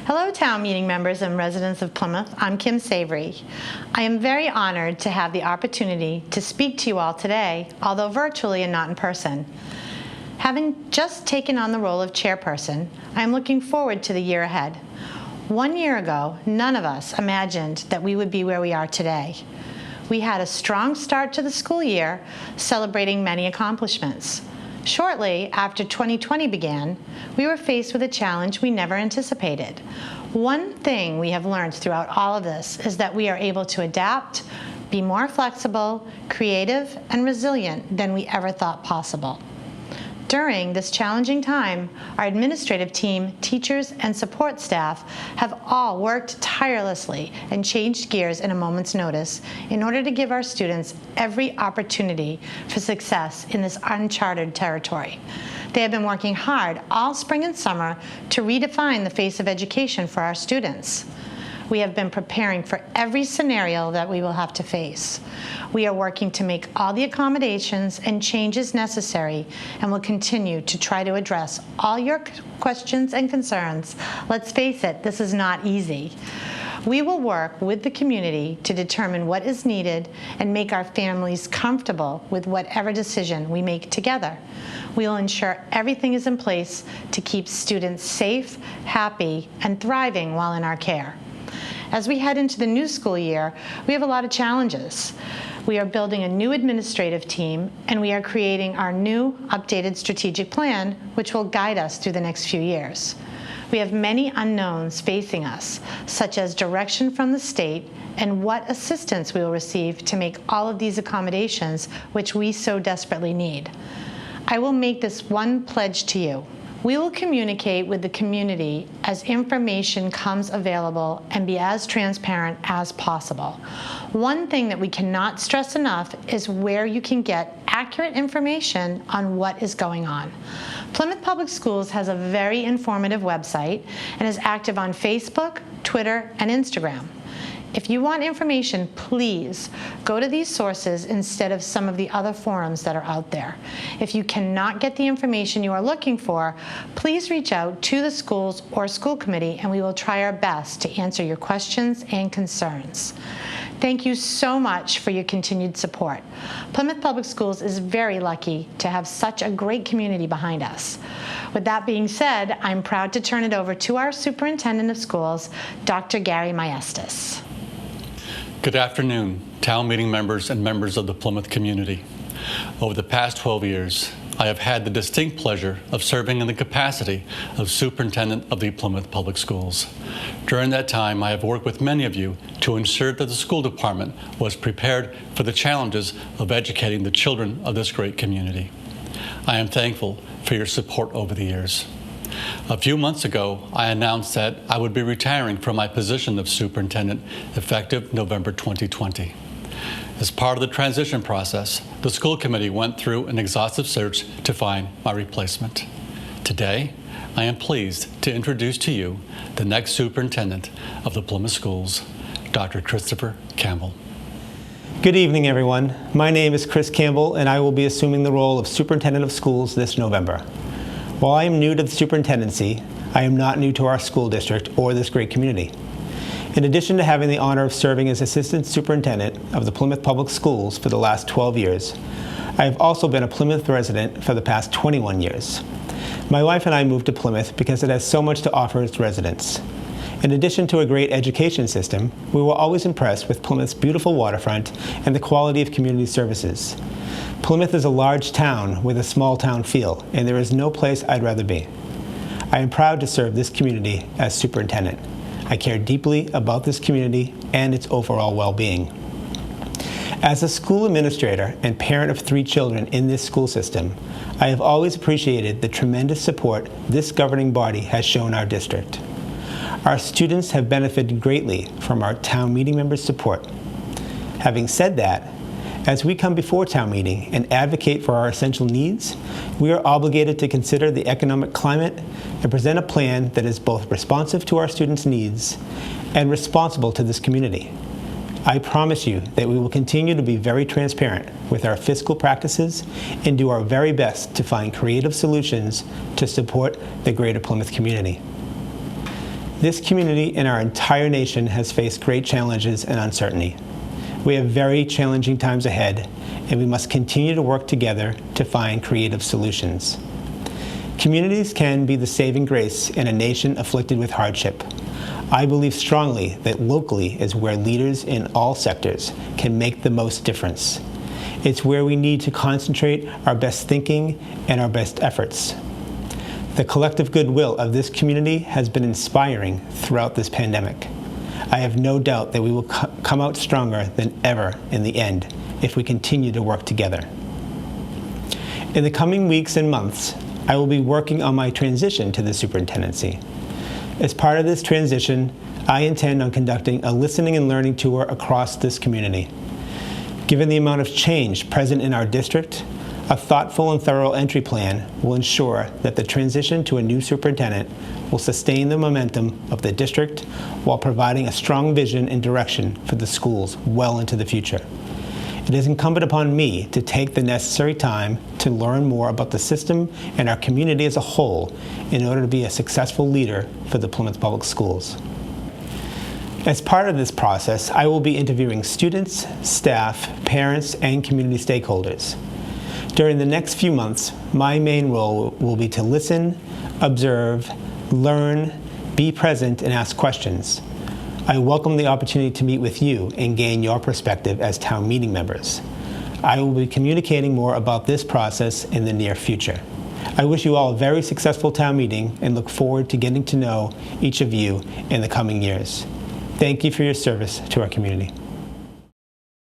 Hello, town meeting members and residents of Plymouth. I'm Kim Savery. I am very honored to have the opportunity to speak to you all today, although virtually and not in person. Having just taken on the role of chairperson, I am looking forward to the year ahead. 1 year ago, none of us imagined that we would be where we are today. We had a strong start to the school year, celebrating many accomplishments. Shortly after 2020 began, we were faced with a challenge we never anticipated. One thing we have learned throughout all of this is that we are able to adapt, be more flexible, creative, and resilient than we ever thought possible. During this challenging time, our administrative team, teachers, and support staff have all worked tirelessly and changed gears in a moment's notice in order to give our students every opportunity for success in this uncharted territory. They have been working hard all spring and summer to redefine the face of education for our students. We have been preparing for every scenario that we will have to face. We are working to make all the accommodations and changes necessary and will continue to try to address all your questions and concerns. Let's face it, this is not easy. We will work with the community to determine what is needed and make our families comfortable with whatever decision we make together. We will ensure everything is in place to keep students safe, happy, and thriving while in our care. As we head into the new school year, we have a lot of challenges. We are building a new administrative team, and we are creating our new updated strategic plan, which will guide us through the next few years. We have many unknowns facing us, such as direction from the state and what assistance we will receive to make all of these accommodations, which we so desperately need. I will make this one pledge to you. We will communicate with the community as information comes available and be as transparent as possible. One thing that we cannot stress enough is where you can get accurate information on what is going on. Plymouth Public Schools has a very informative website and is active on Facebook, Twitter, and Instagram. If you want information, please go to these sources instead of some of the other forums that are out there. If you cannot get the information you are looking for, please reach out to the schools or school committee and we will try our best to answer your questions and concerns. Thank you so much for your continued support. Plymouth Public Schools is very lucky to have such a great community behind us. With that being said, I'm proud to turn it over to our Superintendent of Schools, Dr. Gary Maestas. Good afternoon, town meeting members and members of the Plymouth community. Over the past 12 years, I have had the distinct pleasure of serving in the capacity of Superintendent of the Plymouth Public Schools. During that time, I have worked with many of you to ensure that the school department was prepared for the challenges of educating the children of this great community. I am thankful for your support over the years. A few months ago, I announced that I would be retiring from my position of superintendent effective November 2020. As part of the transition process, the school committee went through an exhaustive search to find my replacement. Today, I am pleased to introduce to you the next superintendent of the Plymouth Schools, Dr. Christopher Campbell. Good evening, everyone. My name is Chris Campbell, and I will be assuming the role of Superintendent of Schools this November. While I am new to the superintendency, I am not new to our school district or this great community. In addition to having the honor of serving as Assistant Superintendent of the Plymouth Public Schools for the last 12 years, I have also been a Plymouth resident for the past 21 years. My wife and I moved to Plymouth because it has so much to offer its residents. In addition to a great education system, we were always impressed with Plymouth's beautiful waterfront and the quality of community services. Plymouth is a large town with a small town feel, and there is no place I'd rather be. I am proud to serve this community as superintendent. I care deeply about this community and its overall well-being. As a school administrator and parent of 3 children in this school system, I have always appreciated the tremendous support this governing body has shown our district. Our students have benefited greatly from our town meeting members' support. Having said that, as we come before town meeting and advocate for our essential needs, we are obligated to consider the economic climate and present a plan that is both responsive to our students' needs and responsible to this community. I promise you that we will continue to be very transparent with our fiscal practices and do our very best to find creative solutions to support the greater Plymouth community. This community and our entire nation has faced great challenges and uncertainty. We have very challenging times ahead, and we must continue to work together to find creative solutions. Communities can be the saving grace in a nation afflicted with hardship. I believe strongly that locally is where leaders in all sectors can make the most difference. It's where we need to concentrate our best thinking and our best efforts. The collective goodwill of this community has been inspiring throughout this pandemic. I have no doubt that we will come out stronger than ever in the end if we continue to work together. In the coming weeks and months, I will be working on my transition to the superintendency. As part of this transition, I intend on conducting a listening and learning tour across this community. Given the amount of change present in our district, a thoughtful and thorough entry plan will ensure that the transition to a new superintendent will sustain the momentum of the district while providing a strong vision and direction for the schools well into the future. It is incumbent upon me to take the necessary time to learn more about the system and our community as a whole in order to be a successful leader for the Plymouth Public Schools. As part of this process, I will be interviewing students, staff, parents, and community stakeholders. During the next few months, my main role will be to listen, observe, learn, be present, and ask questions. I welcome the opportunity to meet with you and gain your perspective as town meeting members. I will be communicating more about this process in the near future. I wish you all a very successful town meeting and look forward to getting to know each of you in the coming years. Thank you for your service to our community.